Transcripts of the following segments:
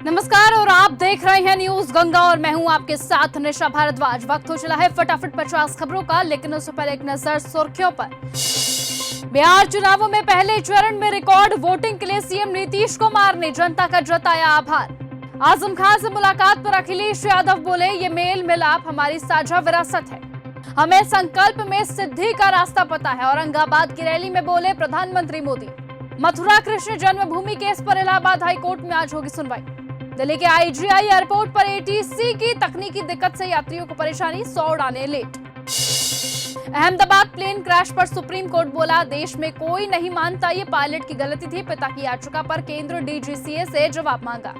नमस्कार और आप देख रहे हैं न्यूज गंगा और मैं हूं आपके साथ निशा भारद्वाज। वक्त हो चला है फटाफट 50 खबरों का, लेकिन उससे पहले एक नजर सुर्खियों पर। बिहार चुनावों में पहले चरण में रिकॉर्ड वोटिंग के लिए सीएम नीतीश कुमार ने जनता का जताया आभार। आजम खान से मुलाकात पर अखिलेश यादव बोले, ये मेल मिलाप हमारी साझा विरासत है, हमें संकल्प में सिद्धि का रास्ता पता है। औरंगाबाद की रैली में बोले प्रधानमंत्री मोदी। मथुरा कृष्ण जन्मभूमि केस पर इलाहाबाद हाईकोर्ट में आज होगी सुनवाई। दिल्ली के आईजीआई एयरपोर्ट पर एटीसी की तकनीकी दिक्कत से यात्रियों को परेशानी, 100 उड़ानें लेट। अहमदाबाद प्लेन क्रैश पर सुप्रीम कोर्ट बोला, देश में कोई नहीं मानता ये पायलट की गलती थी। पिता की याचिका पर केंद्र डीजीसीए से जवाब मांगा।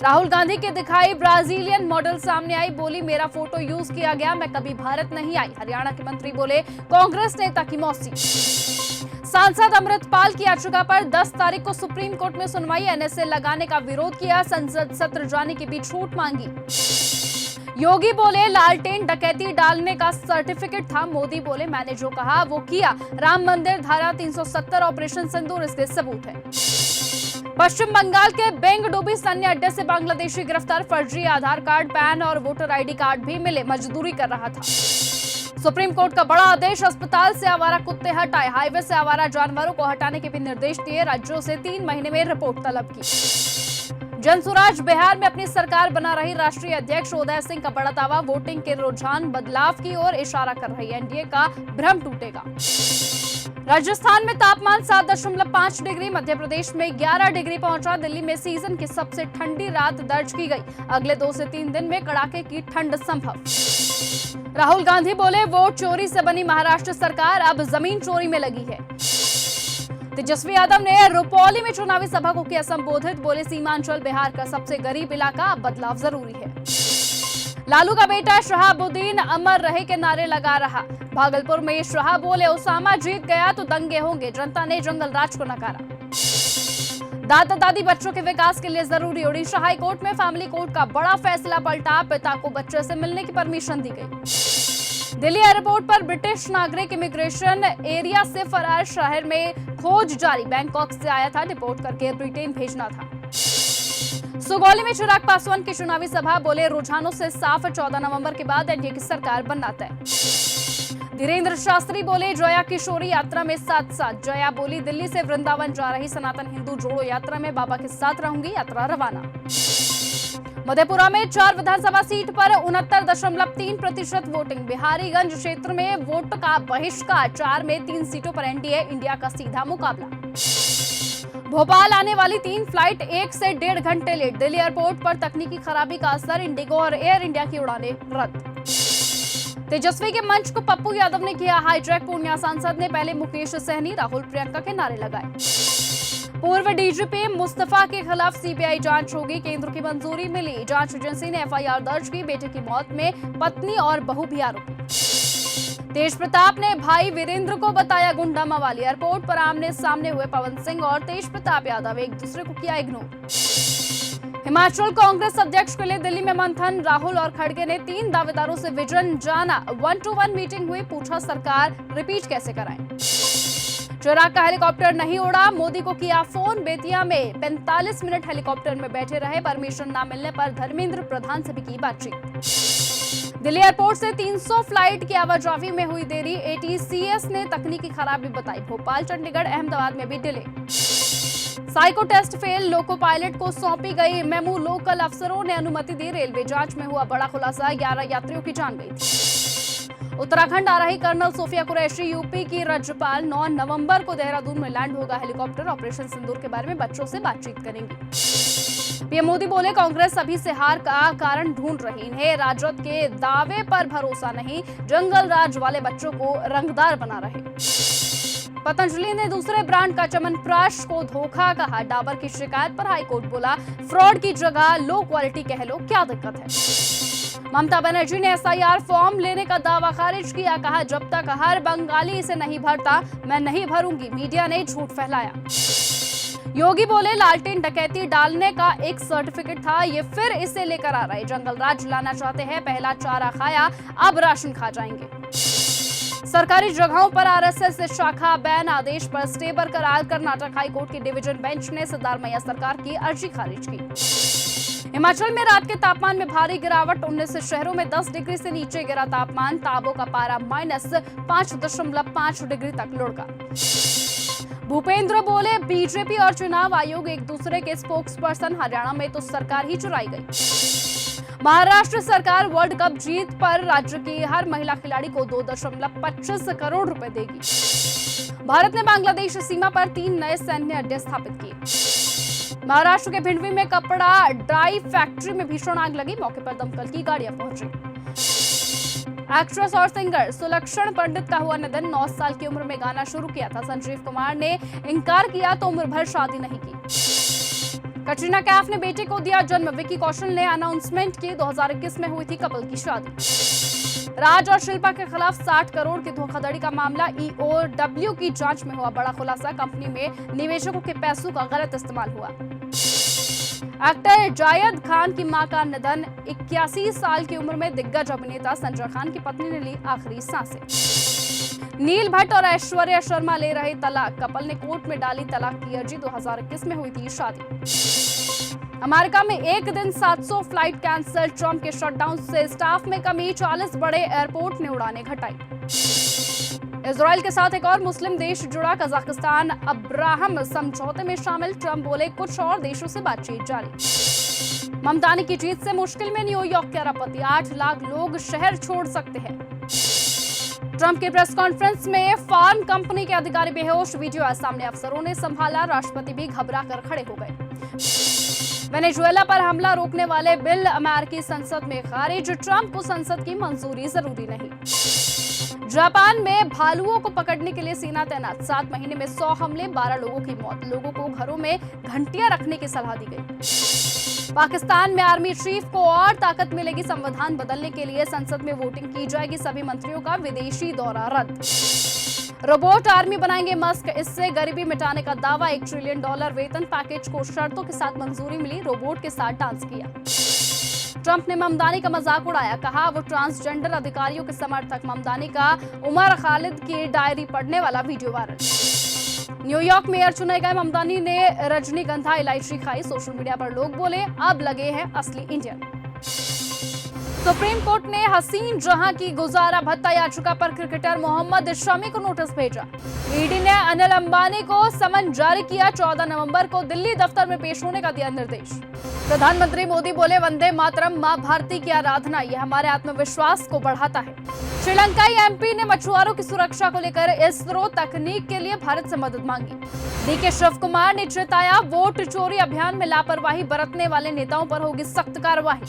राहुल गांधी के दिखाई ब्राजीलियन मॉडल सामने आई, बोली मेरा फोटो यूज किया गया, मैं कभी भारत नहीं आई। हरियाणा के मंत्री बोले कांग्रेस नेता की मौसी। सांसद अमृतपाल की याचिका पर 10 तारीख को सुप्रीम कोर्ट में सुनवाई। एनएसए लगाने का विरोध किया, संसद सत्र जाने की भी छूट मांगी। योगी बोले लालटेन डकैती डालने का सर्टिफिकेट था। मोदी बोले मैंने जो कहा वो किया। राम मंदिर, धारा 370, ऑपरेशन सिंदूर इसके सबूत है। पश्चिम बंगाल के बेंगडुबी सैन्य अड्डे से बांग्लादेशी गिरफ्तार, फर्जी आधार कार्ड, पैन और वोटर आईडी कार्ड भी मिले, मजदूरी कर रहा था। सुप्रीम कोर्ट का बड़ा आदेश, अस्पताल से आवारा कुत्ते हटाए, हाईवे से आवारा जानवरों को हटाने के भी निर्देश दिए। राज्यों से 3 महीने में रिपोर्ट तलब की। जनसुराज बिहार में अपनी सरकार बना रही राष्ट्रीय अध्यक्ष उदय सिंह का बड़ा दावा, वोटिंग के रुझान बदलाव की ओर इशारा कर रही है, एनडीए का भ्रम टूटेगा। राजस्थान में तापमान 7.5 डिग्री, मध्य प्रदेश में 11 डिग्री पहुंचा। दिल्ली में सीजन की सबसे ठंडी रात दर्ज की गई। अगले 2 से 3 दिन में कड़ाके की ठंड संभव। राहुल गांधी बोले वोट चोरी से बनी महाराष्ट्र सरकार अब जमीन चोरी में लगी है। तेजस्वी यादव ने रुपौली में चुनावी सभा को किया संबोधित, बोले सीमांचल बिहार का सबसे गरीब इलाका, अब बदलाव जरूरी है। लालू का बेटा शहाबुद्दीन अमर रहे के नारे लगा रहा। भागलपुर में शाह बोले ओसामा जीत गया तो दंगे होंगे, जनता ने जंगल राज को नकारा। दादा दादी बच्चों के विकास के लिए जरूरी, ओडिशा हाई कोर्ट में फैमिली कोर्ट का बड़ा फैसला पलटा, पिता को बच्चे से मिलने की परमिशन दी गई। दिल्ली एयरपोर्ट पर ब्रिटिश नागरिक इमिग्रेशन एरिया से फरार, शहर में खोज जारी, बैंकॉक से आया था, डिपोर्ट करके ब्रिटेन भेजना था। सुगौली में चिराग पासवान की चुनावी सभा, बोले रुझानों से साफ 14 नवंबर के बाद एनडीए की सरकार बनना तय। धीरेन्द्र शास्त्री बोले जया किशोरी यात्रा में साथ साथ। जया बोली दिल्ली से वृंदावन जा रही सनातन हिंदू जोड़ो यात्रा में बाबा के साथ रहूंगी, यात्रा रवाना। मधेपुरा में 4 विधानसभा सीट पर 69.3% वोटिंग। बिहारीगंज क्षेत्र में वोट का बहिष्कार, 4 में 3 सीटों पर एनडीए इंडिया का सीधा मुकाबला। भोपाल आने वाली 3 फ्लाइट 1 से 1.5 घंटे लेट। दिल्ली एयरपोर्ट पर तकनीकी खराबी का असर, इंडिगो और एयर इंडिया की उड़ानें रद्द। तेजस्वी के मंच को पप्पू यादव ने किया हाईजैक, पूर्णिया सांसद ने पहले मुकेश सहनी, राहुल प्रियंका के नारे लगाए। पूर्व डीजीपी मुस्तफा के खिलाफ सीबीआई जांच होगी, केंद्र की मंजूरी मिली। जांच एजेंसी ने एफआईआर दर्ज की, बेटे की मौत में पत्नी और बहू भी आरोपी। तेज प्रताप ने भाई वीरेंद्र को बताया गुंडा मवाली। एयरपोर्ट पर आमने सामने हुए पवन सिंह और तेज प्रताप यादव, एक दूसरे को किया इग्नोर। हिमाचल कांग्रेस अध्यक्ष के लिए दिल्ली में मंथन, राहुल और खड़गे ने 3 दावेदारों से विजन जाना। 1-to-1 मीटिंग हुई, पूछा सरकार रिपीट कैसे कराएं। चिराग का हेलीकॉप्टर नहीं उड़ा, मोदी को किया फोन। बेतिया में 45 मिनट हेलीकॉप्टर में बैठे रहे, परमिशन न मिलने पर धर्मेंद्र प्रधान से भी की बातचीत। दिल्ली एयरपोर्ट से 300 फ्लाइट की आवाजाही में हुई देरी, एटीसीएस ने तकनीकी खराबी बताई। भोपाल, चंडीगढ़, अहमदाबाद में भी delay. Psycho test fail, loco pilot को सौंपी गई मेमू, लोकल अफसरों ने अनुमति दी। रेलवे जांच में हुआ बड़ा खुलासा, 11 यात्रियों की जान गई थी। उत्तराखंड आ रही कर्नल सोफिया कुरैशी, यूपी की राज्यपाल। 9 नवंबर को देहरादून में लैंड होगा हेलीकॉप्टर, ऑपरेशन सिंदूर के बारे में बच्चों से बातचीत करेंगी। पीएम मोदी बोले कांग्रेस अभी से हार का कारण ढूंढ रही, इन्हें राजद के दावे पर भरोसा नहीं, जंगल राज वाले बच्चों को रंगदार बना रहे। पतंजलि ने दूसरे ब्रांड का च्यवनप्राश को धोखा कहा, डाबर की शिकायत पर हाईकोर्ट बोला फ्रॉड की जगह लो क्वालिटी कह लो, क्या दिक्कत है। ममता बनर्जी ने एसआईआर फॉर्म लेने का दावा खारिज किया, कहा जब तक हर बंगाली इसे नहीं भरता मैं नहीं भरूंगी, मीडिया ने झूठ फैलाया। योगी बोले लालटेन डकैती डालने का एक सर्टिफिकेट था, ये फिर इसे लेकर आ रहे, जंगल राज लाना चाहते हैं, पहला चारा खाया अब राशन खा जाएंगे। सरकारी जगहों पर आरएसएस शाखा बैन आदेश पर स्टे बरकरार। कर्नाटक हाईकोर्ट की डिवीजन बेंच ने सिद्धारमैया सरकार की अर्जी खारिज की। हिमाचल में रात के तापमान में भारी गिरावट। 19 शहरों में 10 डिग्री से नीचे गिरा तापमान। ताबो का पारा -5.5 डिग्री तक लुढ़का। भूपेंद्र बोले, बीजेपी और चुनाव आयोग एक दूसरे के स्पोक्स पर्सन। हरियाणा में तो सरकार ही चुराई गई। महाराष्ट्र सरकार वर्ल्ड कप जीत पर राज्य की हर महिला खिलाड़ी को 2.25 करोड़ रुपए देगी। भारत ने बांग्लादेश सीमा पर 3 नए सैन्य अड्डे स्थापित किए। महाराष्ट्र के भिंडवी में कपड़ा डाई फैक्ट्री में भीषण आग लगी। मौके पर दमकल की गाड़ियां पहुंची। एक्ट्रेस और सिंगर सुलक्षण पंडित का हुआ निधन। 9 साल की उम्र में गाना शुरू किया था। संजीव कुमार ने इनकार किया तो उम्र भर शादी नहीं की। कटरीना कैफ ने बेटे को दिया जन्म। विकी कौशल ने अनाउंसमेंट की। 2021 में हुई थी कपल की शादी। राज और शिल्पा के खिलाफ 60 करोड़ की धोखाधड़ी का मामला। ईओडब्ल्यू की जांच में हुआ बड़ा खुलासा। कंपनी में निवेशकों के पैसों का गलत इस्तेमाल हुआ। एक्टर जायद खान की मां का निधन। 81 साल की उम्र में दिग्गज अभिनेता संजय खान की पत्नी ने ली आखिरी सांसें। नील भट्ट और ऐश्वर्या शर्मा ले रहे तलाक। कपल ने कोर्ट में डाली तलाक की अर्जी। 2021 में हुई थी शादी। अमेरिका में एक दिन 700 फ्लाइट कैंसिल। ट्रंप के शटडाउन से स्टाफ में कमी। 40 बड़े एयरपोर्ट ने उड़ानें घटाई। इजराइल के साथ एक और मुस्लिम देश जुड़ा। कजाकिस्तान अब्राहम समझौते में शामिल। ट्रंप बोले, कुछ और देशों से बातचीत जारी। ममतानी की जीत से मुश्किल में न्यूयॉर्क के अरबपति। 8 लाख लोग शहर छोड़ सकते हैं। ट्रंप की प्रेस कॉन्फ्रेंस में फार्म कंपनी के अधिकारी बेहोश। वीडियो आज सामने। अफसरों ने संभाला। राष्ट्रपति भी घबरा कर खड़े हो गए। वेनेजुएला पर हमला रोकने वाले बिल अमेरिकी संसद में खारिज। ट्रंप को संसद की मंजूरी जरूरी नहीं। जापान में भालुओं को पकड़ने के लिए सेना तैनात। 7 महीने में 100 हमले, 12 लोगों की मौत। लोगों को घरों में घंटियां रखने की सलाह दी गई। पाकिस्तान में आर्मी चीफ को और ताकत मिलेगी। संविधान बदलने के लिए संसद में वोटिंग की जाएगी। सभी मंत्रियों का विदेशी दौरा रद्द। रोबोट आर्मी बनाएंगे मस्क। इससे गरीबी मिटाने का दावा। $1 ट्रिलियन वेतन पैकेज को शर्तों के साथ मंजूरी मिली। रोबोट के साथ डांस किया। ट्रंप ने ममदानी का मजाक उड़ाया। कहा वो ट्रांसजेंडर अधिकारियों के समर्थक। ममदानी का उमर खालिद की डायरी पढ़ने वाला वीडियो वायरल। न्यूयॉर्क मेयर चुने गए ममदानी ने रजनीगंधा इलायची खाई। सोशल मीडिया पर लोग बोले, अब लगे हैं असली इंडियन। सुप्रीम कोर्ट ने हसीन जहां की गुजारा भत्ता याचिका पर क्रिकेटर मोहम्मद शमी को नोटिस भेजा। ईडी ने अनिल अंबानी को समन जारी किया। 14 नवंबर को दिल्ली दफ्तर में पेश होने का दिया निर्देश। प्रधानमंत्री मोदी बोले, वंदे मातरम मां भारती की आराधना, यह हमारे आत्मविश्वास को बढ़ाता है। श्रीलंकाई एमपी ने मछुआरों की सुरक्षा को लेकर इसरो तकनीक के लिए भारत से मदद मांगी। डीके शिव कुमार ने चेताया, वोट चोरी अभियान में लापरवाही बरतने वाले नेताओं पर होगी सख्त कार्रवाई।